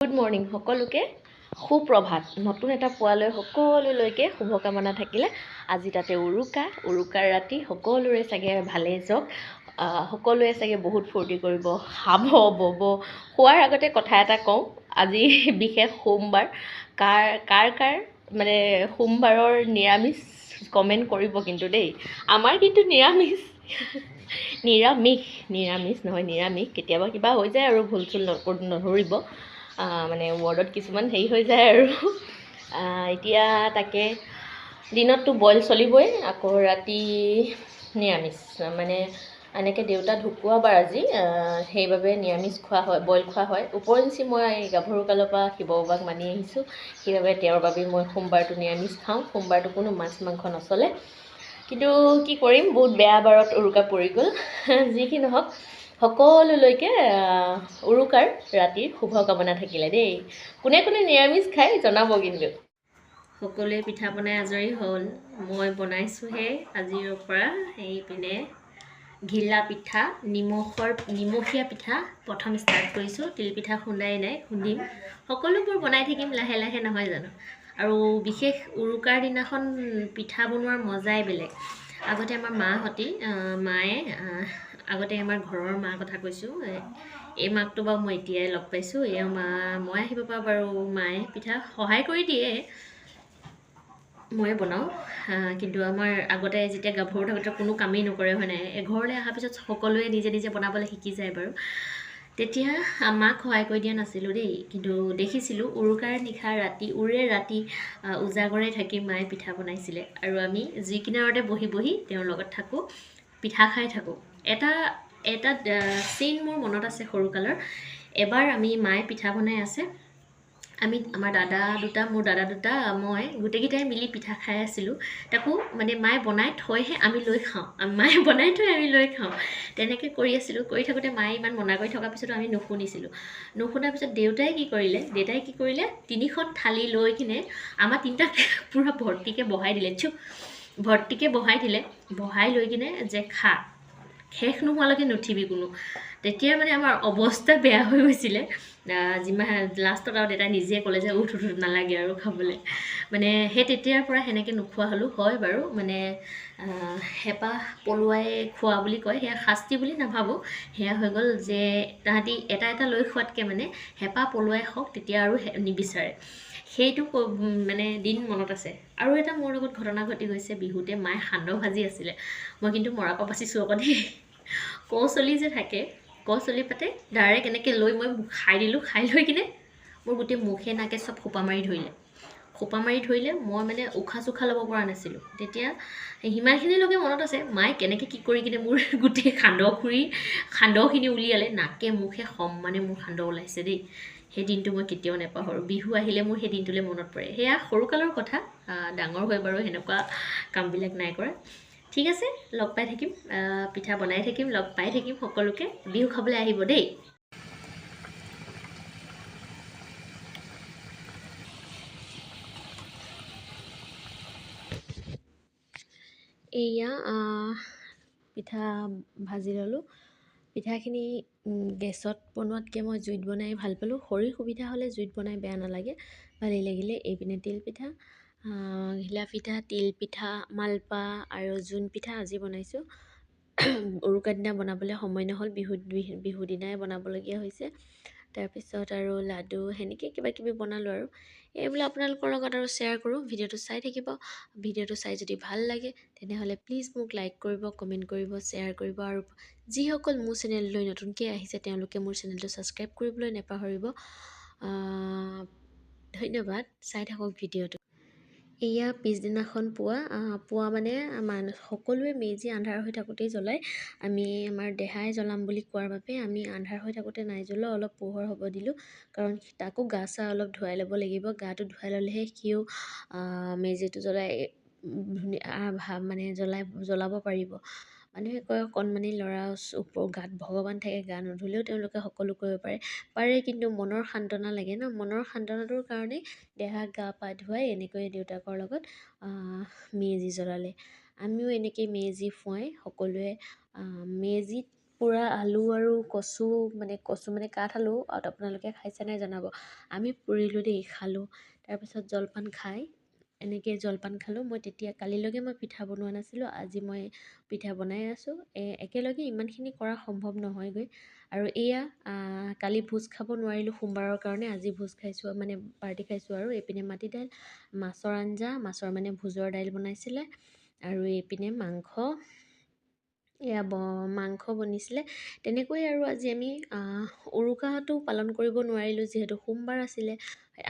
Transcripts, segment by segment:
Good morning সকলোকে সুপ্ৰভাত নতুন এটা পোৱালৈ সকলোলৈকে শুভকামনা থাকিলে আজি তাতে উৰুকাৰ ৰাতি সকলোৰে চাগে ভালেই যাওক সকলোৱে চাগে বহুত ফূৰ্তি কৰিব খাব বব খোৱাৰ আগতে কথা এটা কওঁ আজি বিশেষ সোমবাৰ কাৰ মানে সোমবাৰৰ নিৰামিষ কমেণ্ট কৰিব কিন্তু দেই আমাৰ কিন্তু নিৰামিষ নহয় নিৰামিষ কেতিয়াবা কিবা হৈ যায় আৰু ভুল চুল নধৰিব মানে ৱৰ্ডত কিছুমান হেৰি হৈ যায় আৰু এতিয়া তাকে দিনততো বইল চলিবই আকৌ ৰাতি নিৰামিষ মানে এনেকৈ দেউতা ঢুকুৱাবাৰ আজি সেইবাবে নিৰামিষ খোৱা হয় বইল খোৱা হয় ওপৰঞ্চি মই গাভৰু কালৰ পৰা শিৱ বাবাক মানি আহিছোঁ সেইবাবে তেওঁৰ বাবে মই সোমবাৰটো নিৰামিষ খাওঁ সোমবাৰটো কোনো মাছ মাংস নচলে কিন্তু কি কৰিম বহুত বেয়া বাৰত উৰুকা পৰি গ'ল যি কি নহওক সকলোলৈকে উৰুকাৰ ৰাতিৰ শুভকামনা থাকিলে দেই কোনে কোনে নিৰামিষ খাই জনাব কিন্তু সকলোৱে পিঠা বনাই আজৰি হ'ল মই বনাইছোঁহে আজিৰ পৰা সেইপিনে ঘিলা পিঠা নিমখীয়া পিঠা প্ৰথম ষ্টাৰ্ট কৰিছোঁ তিলপিঠা খুন্দাই নাই খুন্দিম সকলোবোৰ বনাই থাকিম লাহে লাহে নহয় জানো আৰু বিশেষ উৰুকাৰ দিনাখন পিঠা বনোৱাৰ মজাই বেলেগ আগতে আমাৰ মায়ে আগতে আমাৰ ঘৰৰ মাৰ কথা কৈছোঁ এই মাকটো বাৰু মই এতিয়াই লগ পাইছোঁ এয়া মই আহিব পৰা বাৰু মায়ে পিঠা সহায় কৰি দিয়ে মই বনাওঁ কিন্তু আমাৰ আগতে যেতিয়া গাভৰু থাকোঁতে কোনো কামেই নকৰে হয় নাই এঘৰলৈ অহাৰ পিছত সকলোৱে নিজে নিজে বনাবলৈ শিকি যায় বাৰু তেতিয়া মাক সহায় কৰি দিয়া নাছিলোঁ দেই কিন্তু দেখিছিলোঁ উৰুকাৰ নিশা ৰাতি উজাগৰে থাকি মায়ে পিঠা বনাইছিলে আৰু আমি জুই কিনাৰতে বহি বহি তেওঁৰ লগত থাকোঁ পিঠা খাই থাকোঁ এটা চিন মোৰ মনত আছে সৰুকালৰ এবাৰ আমি মায়ে পিঠা বনাই আছে আমাৰ মোৰ দাদা দুটা মই গোটেইকেইটাই মিলি পিঠা খাই আছিলোঁ তাকো মানে মায়ে বনাই থৈহে আমি লৈ খাওঁ তেনেকৈ কৰি আছিলোঁ কৰি থাকোঁতে মায়ে ইমান মনা কৰি থকাৰ পিছতো আমি নুশুনাৰ পিছত দেউতাই কি কৰিলে 3খন থালি লৈ কিনে আমাৰ তিনিটাক পূৰা ভৰ্তিকৈ বহাই লৈ কিনে যে খা শেষ নোহোৱালৈকে নুঠিবি কোনো তেতিয়া মানে আমাৰ অৱস্থা বেয়া হৈ গৈছিলে যিমান লাষ্টত আৰু দেউতাই নিজে ক'লে যে উঠ নালাগে আৰু খাবলৈ মানে সেই তেতিয়াৰ পৰা সেনেকৈ নোখোৱা হ'লোঁ হয় বাৰু মানে হেঁপাহ পলুৱাই খোৱা বুলি কয় সেয়া শাস্তি বুলি নাভাবোঁ সেয়া হৈ গ'ল যে তাহাঁতি এটা লৈ খোৱাতকৈ মানে হেঁপাহ পলুৱাই খাওক তেতিয়া আৰু নিবিচাৰে সেইটো মানে দিন মনত আছে আৰু এটা মোৰ লগত ঘটনা ঘটি গৈছে বিহুতে মায়ে সান্দহ ভাজি আছিলে মই কিন্তু মৰাৰ পৰা বাচিছোঁ আকৌ দেই কৌচলি যে থাকে কৌচলি পাতে ডাইৰেক্ট এনেকৈ লৈ মই খাই দিলোঁ খাই লৈ কিনে মোৰ গোটেই মুখে নাকে চব খোপা মাৰি ধৰিলে মই মানে উশাহ চোশাহ ল'ব পৰা নাছিলোঁ তেতিয়া সিমানখিনিলৈকে মনত আছে মায়ে কেনেকৈ কি কৰি কিনে মোৰ গোটেই সান্দহখিনি উলিয়ালে নাকে মুখে সমানে মোৰ সান্দহ ওলাইছে দেই সেই দিনটো মই কেতিয়াও নাপাহৰোঁ বিহু আহিলে মোৰ সেই দিনটোলৈ মনত পৰে সেয়া সৰুকালৰ কথা ডাঙৰ হৈ বাৰু সেনেকুৱা কামবিলাক নাই কৰা ঠিক আছে লগ পাই থাকিম পিঠা বনাই থাকিম লগ পাই থাকিম সকলোকে বিহু খাবলৈ আহিব দেই এয়া পিঠা ভাজি ল'লোঁ পিঠাখিনি গেছত বনোৱাতকৈ মই জুইত বনাই ভাল পালোঁ খৰিৰ সুবিধা হ'লে জুইত বনাই বেয়া নালাগে ভালেই লাগিলে এইপিনে তিলপিঠা ঘিলা পিঠা তিলপিঠা মালপোৱা আৰু জোন পিঠা আজি বনাইছোঁ উৰুকাৰ দিনা বনাবলৈ সময় নহ'ল বিহু দিনাই বনাবলগীয়া হৈছে তাৰপিছত আৰু লাডু সেনেকৈ কিবাকিবি বনালোঁ আৰু এইবিলাক আপোনালোকৰ লগত আৰু শ্বেয়াৰ কৰোঁ ভিডিঅ'টো চাই থাকিব ভিডিঅ'টো চাই যদি ভাল লাগে তেনেহ'লে প্লিজ মোক লাইক কৰিব কমেণ্ট কৰিব শ্বেয়াৰ কৰিব আৰু যিসকল মোৰ চেনেললৈ নতুনকৈ আহিছে তেওঁলোকে মোৰ চেনেলটো ছাবস্ক্ৰাইব কৰিবলৈ নাপাহৰিব ধন্যবাদ চাই থাকক ভিডিঅ'টো এয়া পিছদিনাখন পুৱা মানে সকলোৱে মেজি আন্ধাৰ হৈ থাকোঁতেই জ্বলায় আমি আমাৰ দেহাই জ্বলাম বুলি কোৱাৰ বাবে আমি আন্ধাৰ হৈ থাকোঁতে নাই জ্বলোৱা অলপ পোহৰ হ'ব দিলোঁ কাৰণ তাকো গা চা অলপ ধুৱাই ল'ব লাগিব গাটো ধুৱাই ল'লেহে সিও মেজিটো জ্বলাই মানে জ্বলাব পাৰিব মানুহে কয় কণমানি ল'ৰা গাত ভগৱান থাকে গা নুধুলেও তেওঁলোকে সকলো কৰিব পাৰে কিন্তু মনৰ সান্তনা লাগে ন মনৰ সান্তনাটোৰ কাৰণে দেহাক গা পা ধুৱাই এনেকৈ দেউতাকৰ লগত মেজি জ্বলালে আমিও এনেকৈ মেজি ফুৱাই সকলোৱে মেজিত পূৰা আলু আৰু কচু মানে কাঠ আলু আপোনালোকে খাইছে নাই জনাব। আমি পুৰিলোঁ দেই, খালোঁ। তাৰপিছত জলপান খাই এনেকৈ জলপান খালোঁ। মই তেতিয়া কালিলৈকে মই পিঠা বনোৱা নাছিলোঁ, আজি মই পিঠা বনাই আছোঁ। একেলগে ইমানখিনি কৰা সম্ভৱ নহয়গৈ। আৰু এয়া কালি ভোজ খাব নোৱাৰিলোঁ সোমবাৰৰ কাৰণে, আজি ভোজ খাইছোঁ মানে পাৰ্টি খাইছোঁ। আৰু এইপিনে মাটি দাইল, মাছৰ আঞ্জা, মাছৰ মানে ভোজৰ দাইল বনাইছিলে। আৰু এইপিনে মাংস, এয়া মাংস বনিছিলে। তেনেকৈ আৰু আজি আমি উৰুকাটো পালন কৰিব নোৱাৰিলোঁ যিহেতু সোমবাৰ আছিলে।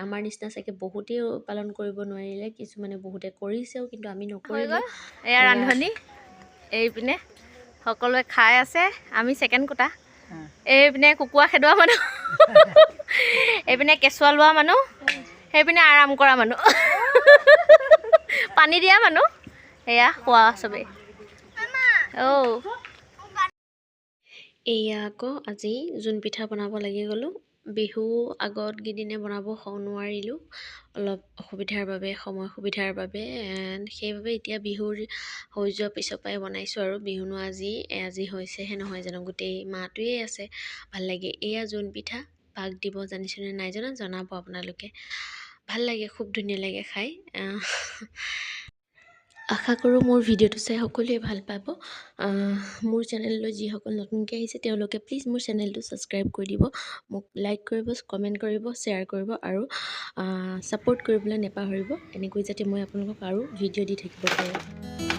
আমাৰ নিচিনা চাগে বহুতেই পালন কৰিব নোৱাৰিলে, কিছুমানে বহুতে কৰিছেও, কিন্তু আমি নকৰিলোঁ। এয়া ৰান্ধনি, এইপিনে সকলোৱে খাই আছে, আমি ছেকেণ্ড কোটা। এইপিনে কুকুৰা খেদোৱা মানুহ, এইপিনে কেঁচুৱা লোৱা মানুহ, সেইপিনে আৰাম কৰা মানুহ, পানী দিয়া মানুহ, এয়া খোৱা চবেই। এয়া আকৌ আজি জোন পিঠা বনাব লাগি গ'লোঁ। বিহু আগত কেইদিনে বনাব নোৱাৰিলোঁ, অলপ অসুবিধাৰ বাবে, সময় সুবিধাৰ বাবে। সেইবাবে এতিয়া বিহুৰ হৈ যোৱাৰ পিছৰ পৰাই বনাইছোঁ। আৰু বিহুনো আজি হৈছেহে নহয় জানো, গোটেই মাহটোৱে আছে, ভাল লাগে। এয়া জোন পিঠা, পাক দিব জানিছেনে নাই জনা জনাব আপোনালোকে। ভাল লাগে, খুব ধুনীয়া লাগে খাই। আশা কৰোঁ মোৰ ভিডিঅ'টো চাই সকলোৱে ভাল পাব। মোৰ চেনেললৈ যিসকল নতুনকৈ আহিছে তেওঁলোকে প্লিজ মোৰ চেনেলটো ছাবস্ক্ৰাইব কৰি দিব, মোক লাইক কৰিব, কমেণ্ট কৰিব, শ্বেয়াৰ কৰিব আৰু ছাপোৰ্ট কৰিবলৈ নেপাহৰিব, এনেকৈ যাতে মই আপোনালোকক আৰু ভিডিঅ' দি থাকিব পাৰোঁ।